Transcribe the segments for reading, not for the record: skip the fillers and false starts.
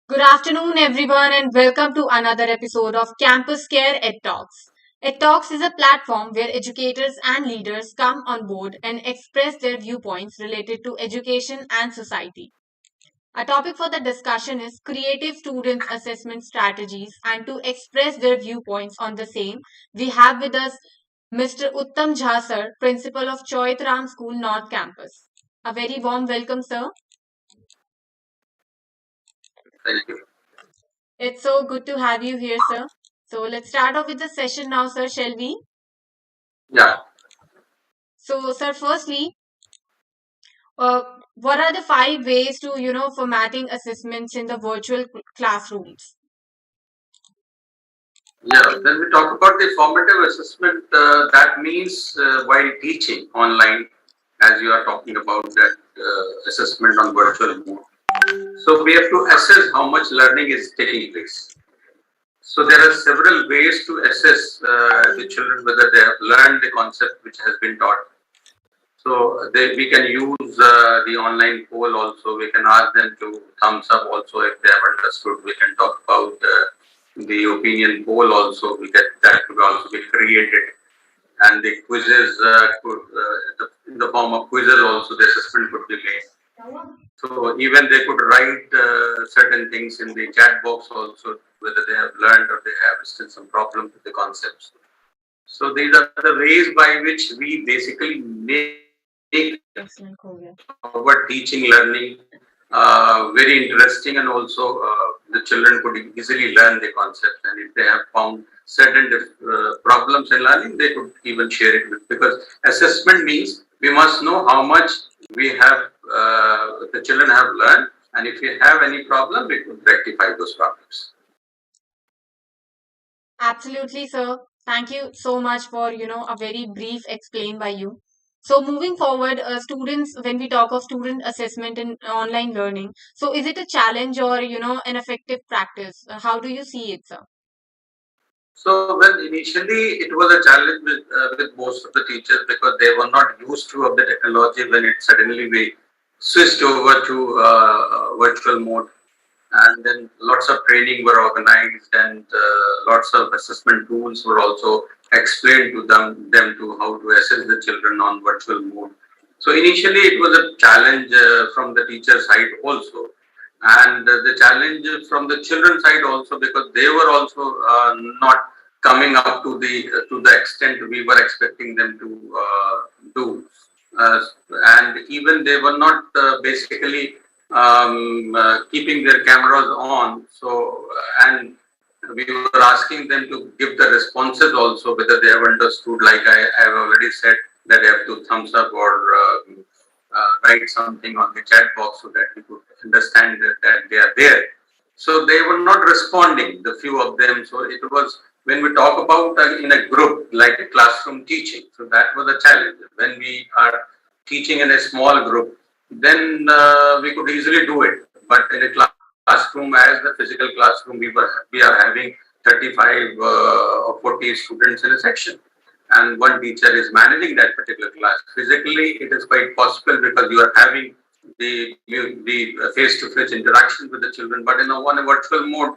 Good afternoon, everyone, and welcome to another episode of CampusCare EdTalks. EdTalks is a platform where educators and leaders come on board and express their viewpoints related to education and society. Our topic for the discussion is creative student assessment strategies, and to express their viewpoints on the same, we have with us Mr. Uttam Jha sir, Principal of Choitram School North Campus. A very warm welcome, sir. Thank you. It's so good to have you here, sir. So let's start off with the session now, sir, shall we? Yeah, So, sir, firstly, uh, what are the five ways to, formatting assessments in the virtual classrooms? yeah. When we talk about the formative assessment, that means while teaching online, as you are talking about that assessment on virtual mode. So we have to assess how much learning is taking place. So there are several ways to assess the children whether they have learned the concept which has been taught. So we can use the online poll also. We can ask them to thumbs up also if they have understood. We can talk about the opinion poll also. We get that could also be created, and the quizzes in the form of quizzes also. The assessment could be made. So even they could write certain things in the chat box also, whether they have learned or they have still some problem with the concepts. So these are the ways by which we basically make our teaching learning very interesting, and also the children could easily learn the concept, and if they have found certain problems in learning, they could even share it with, because assessment means we must know how much we have the children have learned, and if we have any problem we could rectify those problems. Absolutely, sir. Thank you so much for, a very brief explain by you. So moving forward, students, when we talk of student assessment in online learning, so is it a challenge or, an effective practice? How do you see it, sir? So, well, initially it was a challenge with most of the teachers, because they were not used to of the technology when it suddenly we switched over to virtual mode, and then lots of training were organized, and lots of assessment tools were also explained to them to how to assess the children on virtual mode. So initially it was a challenge from the teacher side also, and the challenge from the children side also, because they were also not coming up to the extent we were expecting them to do, uh, and even they were not basically keeping their cameras on. So and we were asking them to give the responses also, whether they have understood. Like I have already said, that they have to thumbs up or write something on the chat box so that we could understand that they are there. So they were not responding, the few of them. So it was, when we talk about in a group like a classroom teaching, so that was a challenge. When we are teaching in a small group, then we could easily do it. But in a classroom, as the physical classroom, we are having 35 or 40 students in a section, and one teacher is managing that particular class. Physically, it is quite possible, because you are having the face-to-face interaction with the children. But in a one virtual mode,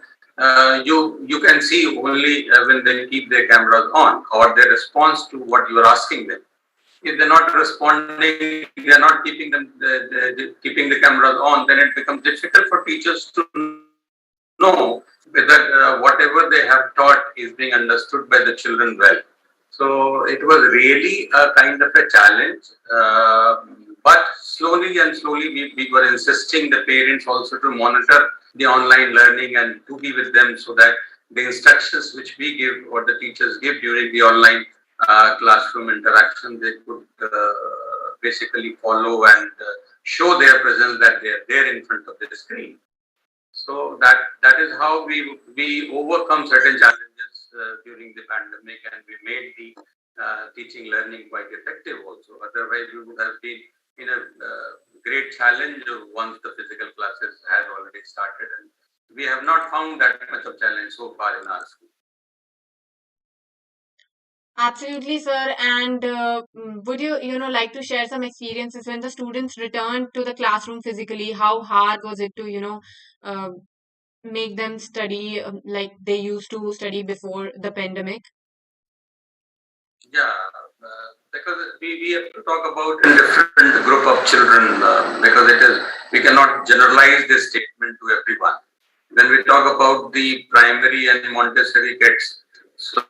you can see only when they keep their cameras on, or their response to what you are asking them. If they're not responding, they're not keeping keeping the cameras on, then it becomes difficult for teachers to know whether whatever they have taught is being understood by the children well. So it was really a kind of a challenge. But slowly and slowly, we were insisting the parents also to monitor the online learning and to be with them, so that the instructions which we give or the teachers give during the online classroom interaction, they could basically follow and show their presence, that they are there in front of the screen. So that is how we overcome certain challenges during the pandemic, and we made the teaching learning quite effective also. Otherwise, we would have been in a great challenge once the physical classes had already started, and we have not found that much of challenge so far in our school. Absolutely, sir. And would you, like to share some experiences when the students returned to the classroom physically? How hard was it to, uh, make them study like they used to study before the pandemic? Yeah, because we have to talk about a different group of children because it is we cannot generalize this statement to everyone. When we talk about the primary and Montessori kids, so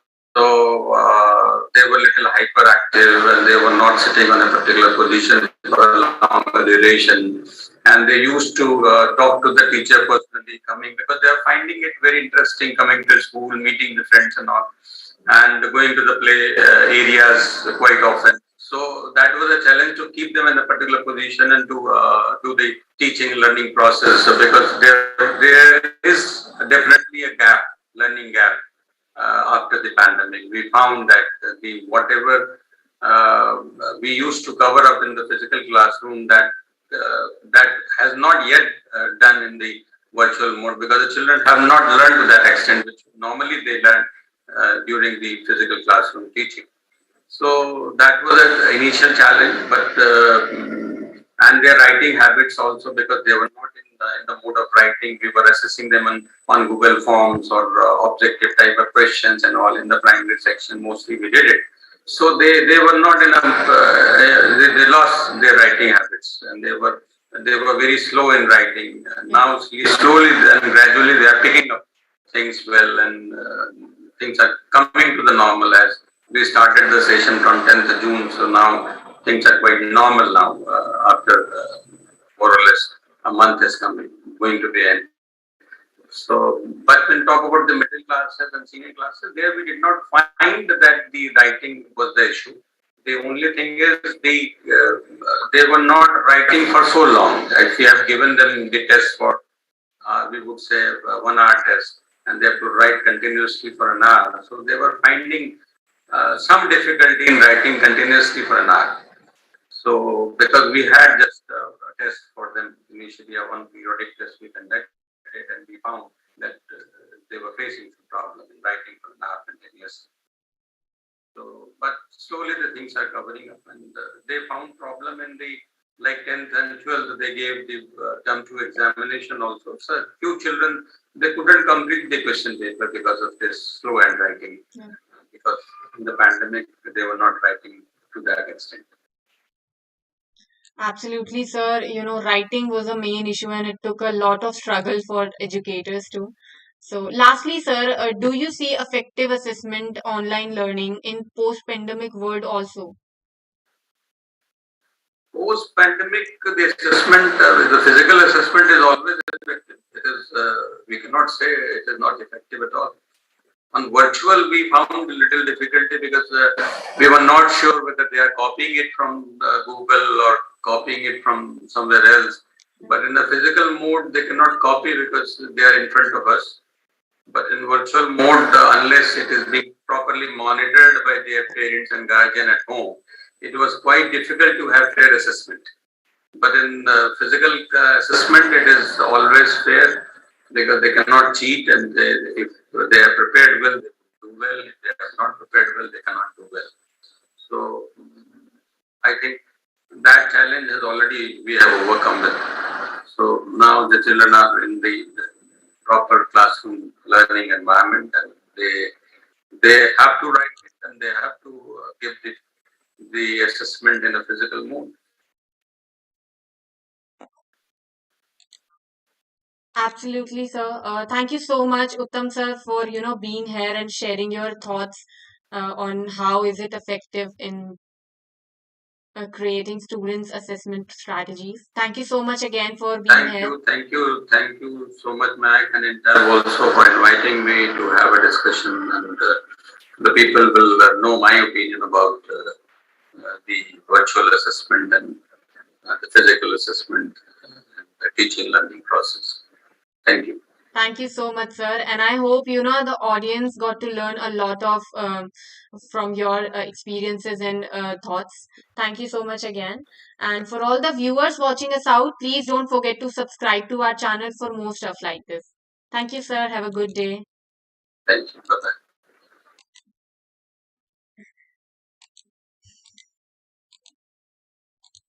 they were little hyperactive and they were not sitting on a particular position for a long duration, and they used to talk to the teacher personally, coming because they are finding it very interesting coming to school, meeting the friends and all, and going to the play areas quite often. So that was a challenge to keep them in a particular position and to do the teaching learning process. So because there is definitely a gap, learning gap after the pandemic. We found that the whatever we used to cover up in the physical classroom, that has not yet done in the virtual mode, because the children have not learned to that extent which normally they learn during the physical classroom teaching. So that was an initial challenge, but and their writing habits also, because they were not in the mode of writing. We were assessing them on Google Forms or objective type of questions and all in the primary section. Mostly we did it. So they were not enough. They lost their writing habits, and they were very slow in writing. Now slowly and gradually they are picking up things well, and things are coming to the normal as we started the session from 10th of June. So now things are quite normal now after more or less a month is going to be end. So, but when talk about the middle classes and senior classes, there we did not find that the writing was the issue. The only thing is they were not writing for so long. If we have given them the test for, we would say 1 hour test, and they have to write continuously for an hour. So they were finding some difficulty in writing continuously for an hour. So because we had just a test for them initially, a one periodic test we conducted, and we found that they were facing some problem in writing for an hour continuously. So, but slowly the things are covering up, and they found problem in the like 10th and 12th. They gave the term 2 examination also. So few children, they couldn't complete the question paper because of this slow handwriting. Because in the pandemic they were not writing to that extent. Absolutely, sir. Writing was a main issue and it took a lot of struggle for educators too. So, lastly, sir, do you see effective assessment online learning in post-pandemic world also? Post pandemic, the assessment, the physical assessment is always effective. It is, we cannot say it is not effective at all. On virtual, we found a little difficulty because we were not sure whether they are copying it from Google or copying it from somewhere else. But in the physical mode, they cannot copy because they are in front of us. But in virtual mode, unless it is being properly monitored by their parents and guardian at home, it was quite difficult to have fair assessment. But in physical assessment, it is always fair because they cannot cheat, and if they are prepared well, they do well. If they are not prepared well, they cannot do well. So I think that challenge has already we have overcome that. So now the children are in the proper classroom learning environment, and they have to write it, and they have to give the assessment in a physical mode. Absolutely, sir. Thank you so much, Uttam sir, for being here and sharing your thoughts on how is it effective in creating students' assessment strategies. Thank you so much again for being here. Thank you so much, Mac, and Entab also for inviting me to have a discussion, and the people will know my opinion about the virtual assessment and the physical assessment, and the teaching learning process. Thank you. Thank you so much, sir. And I hope, the audience got to learn a lot of from your experiences and thoughts. Thank you so much again. And for all the viewers watching us out, please don't forget to subscribe to our channel for more stuff like this. Thank you, sir. Have a good day. Thank you. Bye-bye.